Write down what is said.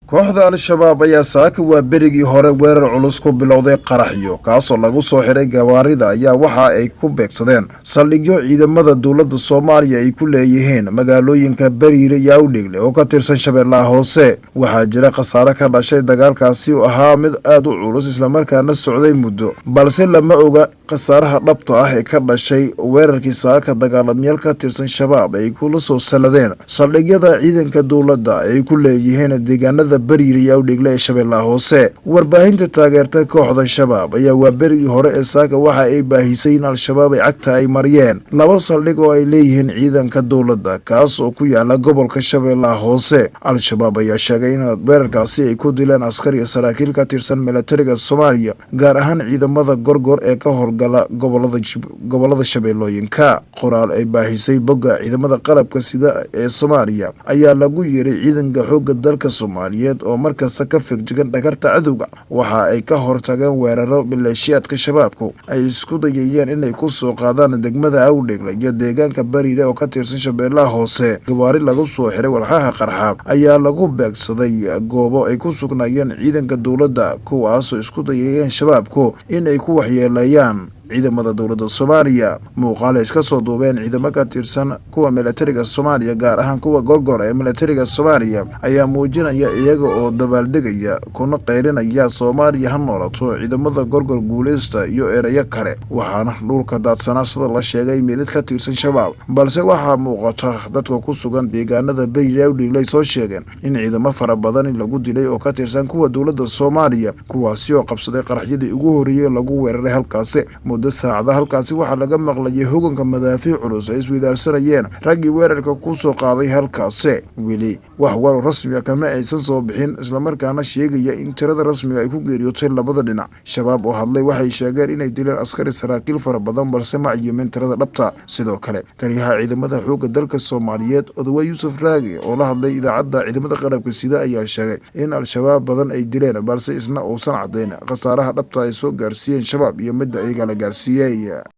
kooxda Al-Shabaab ayaa saaka waa berigii hore weerar culus ku bilowday qaraxyo kaasoo lagu soo xiray gawaarida ayaa waxa ay ku beegsadeen saldhigyo ciidamada dowladda Soomaaliya ay ku leeyihiin magaalooyinka Bariire iyo Awdheegle oo ka tirsan Shabeellaha Hoose. Waxaa jira khasaare ka dhashay dagaalkaasi oo ahaa mid aad u culus isla markaana socday muddo, balse lama oga khasaaraha dhabta ah ee ka dhashay weerarkii saaka dagaalamayaal ka tirsan Shabaab ay kula soo saladeen saldhigyada ciidanka dowladda ay ku leeyihiin deegaanada Bariire iyo Awdheegle ee Shabeellaha Hoose. Warbaahinta taageerta kooxda Shabaab ayaa waa berigii hore ee saaka waxa ay baahisay in Al-Shabaab ay cagta ay mariyeen laba saldhig oo ay leeyihiin ciidanka dowladda kaas oo ku yaala gobolka Shabeellaha Hoose. Al-Shabaab ayaa sheegay in weerarkaasi ay ku dileen askari iyo saraakiil ka tirsan militariga Soomaaliya, gaar ahaan ciidamada gorgor ee ka howlgala gobolada Shabeellooyinka. Qoraal ay baahisay bogga ciidamada qalabka sida ee Soomaaliya ayaa lagu yeeray ciidanka xoogga dalka Soomaaliya oo markasta ka figjigan dhagarta cadowga. Waxa ay ka hortageen weeraro maleeshiyaadka shabaabku ay isku dayayeen inay ku soo qaadaan degmada Awdheegle iyo deegaanka Bariire oo ka tirsan Shabeellaha Hoose. Gawaari lagu soo xiray walxaha qarxa ayaa lagu beegsaday goobo ay ku sugnaayeen ciidanka dowladda, kuwaasoo isku dayayeen shabaabku inay ku waxyeeleeyaan ciidamada dowladda Soomaaliya. Muuqaal iska soo duubeen ciidamo ka tirsan kuwa militariga Soomaaliya, gaar ahaan kuwa gorgor ee militariga Soomaaliya, ayaa muujinaya iyaga oo dabaaldegaya kuna qeylinaya Soomaaliya ha noolato, ciidamada gorgor guuleysta iyo erayo kale. Waxaana dhulka daadsanaa sida la sheegay meedad ka tirsan Shabaab, balse waxaa muuqata dadka ku sugan deegaanada Bariire iyo Awdheegle soo sheegeen in ciidamo fara badan lagu dilay oo ka tirsan kuwa dowladda Soomaaliya, kuwaasi oo qabsaday qaraxyadii ugu horeeyay lagu weeraray halkaasi. muddo saacada halkaasi waxaa laga maqlayay hogaanka madaafiic culus ay isweydaarsanayeen raggii weerarka ku soo qaaday halkaasi. Weli wax war rasmi ah kama aysan soo bixin, isla markaana sheegaya in tirada rasmiga ay ku geeriyootay labada dhinac. Shabaab oo hadlay waxay sheegeen inay dileen askari saraakiil fara badan, balse ma cayimin tirada dhabta. Sidoo kale taliyaha ciidamada xoogga dalka Soomaaliyeed Odawaye Yuusuf Raage oo la hadlay idaacadda ciidamada qalabka sida ayaa sheegay in Al-Shabaab badan ay dileen, balse isna uusan cadeyn khasaaraha dhabta ay soo gaarsiiyeen Shabaab iyo midda iyaga la gaarsiiyay.